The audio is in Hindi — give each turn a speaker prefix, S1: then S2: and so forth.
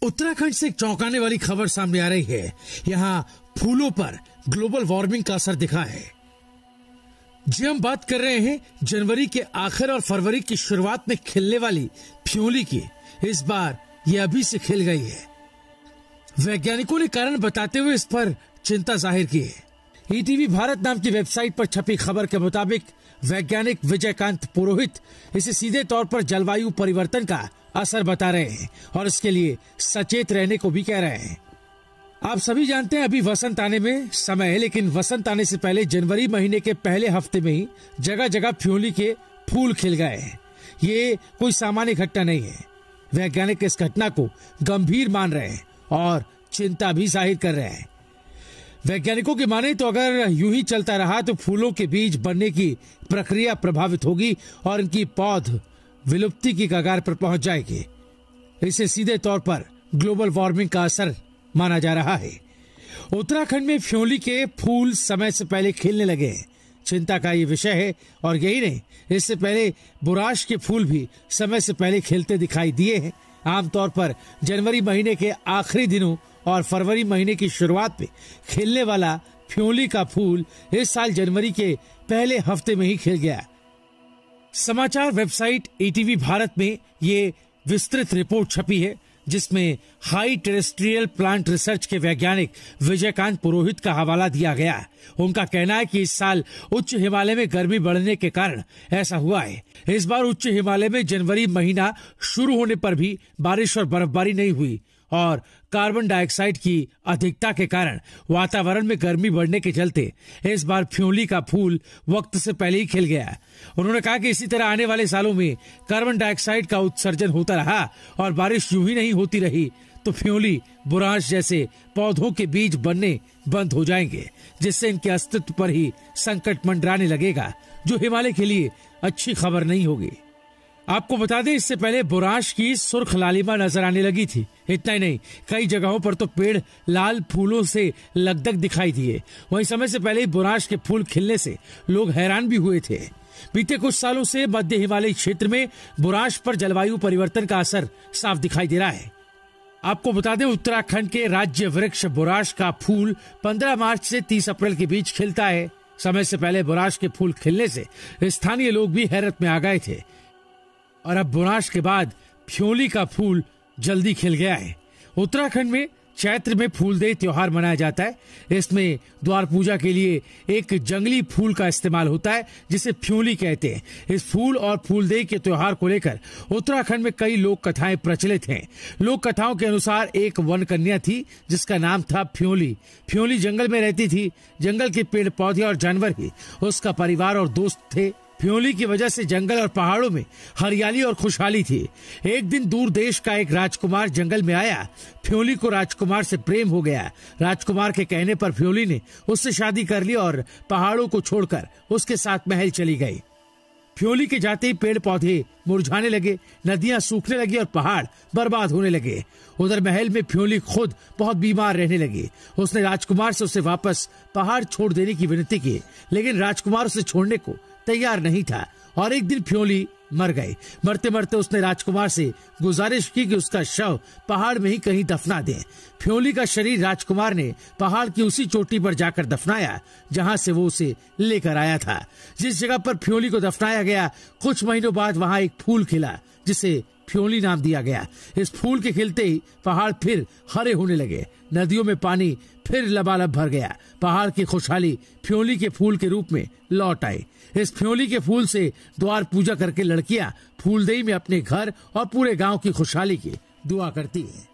S1: उत्तराखंड से एक चौंकाने वाली खबर सामने आ रही है। यहाँ फूलों पर ग्लोबल वार्मिंग का असर दिखा है। जी, हम बात कर रहे हैं जनवरी के आखिर और फरवरी की शुरुआत में खिलने वाली फ्योली की। इस बार ये अभी से खिल गई है। वैज्ञानिकों ने कारण बताते हुए इस पर चिंता जाहिर की है। ईटीवी भारत नाम की वेबसाइट पर छपी खबर के मुताबिक वैज्ञानिक विजयकांत पुरोहित इसे सीधे तौर पर जलवायु परिवर्तन का असर बता रहे हैं और इसके लिए सचेत रहने को भी कह रहे हैं। आप सभी जानते हैं अभी वसंत आने में समय है, लेकिन वसंत आने से पहले जनवरी महीने के पहले हफ्ते में ही जगह जगह फ्योली के फूल खिल गए हैं। ये कोई सामान्य घटना नहीं है। वैज्ञानिक इस घटना को गंभीर मान रहे हैं और चिंता भी जाहिर कर रहे हैं। वैज्ञानिकों की माने तो अगर यूं ही चलता रहा तो फूलों के बीज बनने की प्रक्रिया प्रभावित होगी और इनकी पौध विलुप्ति की कगार पर पहुंच जाएगी। इसे सीधे तौर पर ग्लोबल वार्मिंग का असर माना जा रहा है। उत्तराखंड में फ्योली के फूल समय से पहले खिलने लगे हैं। चिंता का ये विषय है। और यही नहीं, इससे पहले बुराश के फूल भी समय से पहले खिलते दिखाई दिए हैं। आमतौर पर जनवरी महीने के आखिरी दिनों और फरवरी महीने की शुरुआत में खिलने वाला फ्योली का फूल इस साल जनवरी के पहले हफ्ते में ही खिल गया। समाचार वेबसाइट ईटीवी भारत में ये विस्तृत रिपोर्ट छपी है, जिसमें हाई टेरेस्ट्रियल प्लांट रिसर्च के वैज्ञानिक विजयकांत पुरोहित का हवाला दिया गया। उनका कहना है कि इस साल उच्च हिमालय में गर्मी बढ़ने के कारण ऐसा हुआ है। इस बार उच्च हिमालय में जनवरी महीना शुरू होने पर भी बारिश और बर्फबारी नहीं हुई और कार्बन डाइऑक्साइड की अधिकता के कारण वातावरण में गर्मी बढ़ने के चलते इस बार फ्योली का फूल वक्त से पहले ही खिल गया। उन्होंने कहा कि इसी तरह आने वाले सालों में कार्बन डाइऑक्साइड का उत्सर्जन होता रहा और बारिश यूं ही नहीं होती रही तो फ्योली, बुराश जैसे पौधों के बीज बनने बंद हो जाएंगे, जिससे इनके अस्तित्व पर ही संकट मंडराने लगेगा, जो हिमालय के लिए अच्छी खबर नहीं होगी। आपको बता दें, इससे पहले बुराश की सुर्ख लालिमा नजर आने लगी थी। इतना ही नहीं, कई जगहों पर तो पेड़ लाल फूलों से लगदग दिखाई दिए। वहीं समय से पहले बुराश के फूल खिलने से लोग हैरान भी हुए थे। बीते कुछ सालों से मध्य हिमालयी क्षेत्र में बुराश पर जलवायु परिवर्तन का असर साफ दिखाई दे रहा है। आपको बता दें, उत्तराखंड के राज्य वृक्ष बुराश का फूल 15 मार्च से 30 अप्रैल के बीच खिलता है। समय से पहले बुराश के फूल खिलने से स्थानीय लोग भी हैरत में आ गए थे और अब बुराश के बाद फ्योली का फूल जल्दी खिल गया है। उत्तराखंड में चैत्र में फूलदेई त्योहार मनाया जाता है। इसमें द्वार पूजा के लिए एक जंगली फूल का इस्तेमाल होता है, जिसे फ्योली कहते हैं। इस फूल और फूलदेई के त्योहार को लेकर उत्तराखंड में कई लोक कथाएं प्रचलित हैं। लोक कथाओं के अनुसार एक वन कन्या थी जिसका नाम था फ्योली। फ्योली जंगल में रहती थी। जंगल के पेड़ पौधे और जानवर ही उसका परिवार और दोस्त थे। फ्योली की वजह से जंगल और पहाड़ों में हरियाली और खुशहाली थी। एक दिन दूर देश का एक राजकुमार जंगल में आया। फ्योली को राजकुमार से प्रेम हो गया। राजकुमार के कहने पर फ्योली ने उससे शादी कर ली और पहाड़ों को छोड़कर उसके साथ महल चली गई। फ्योली के जाते ही पेड़ पौधे मुरझाने लगे, नदियां सूखने लगी और पहाड़ बर्बाद होने लगे। उधर महल में फ्योली खुद बहुत बीमार रहने लगी। उसने राजकुमार से उसे वापस पहाड़ छोड़ देने की विनती की, लेकिन राजकुमार उसे छोड़ने को तैयार नहीं था और एक दिन फ्योली मर गई। मरते मरते उसने राजकुमार से गुजारिश की कि उसका शव पहाड़ में ही कहीं दफना दें। फ्योली का शरीर राजकुमार ने पहाड़ की उसी चोटी पर जाकर दफनाया जहां से वो उसे लेकर आया था। जिस जगह पर फ्योली को दफनाया गया, कुछ महीनों बाद वहां एक फूल खिला जिसे फ्योली नाम दिया गया। इस फूल के खिलते ही पहाड़ फिर हरे होने लगे। नदियों में पानी फिर लबालब भर गया। पहाड़ की खुशहाली फ्योली के फूल के रूप में लौट आई। इस फ्योली के फूल से द्वार पूजा करके लड़कियां फूलदेई में अपने घर और पूरे गांव की खुशहाली की दुआ करती हैं।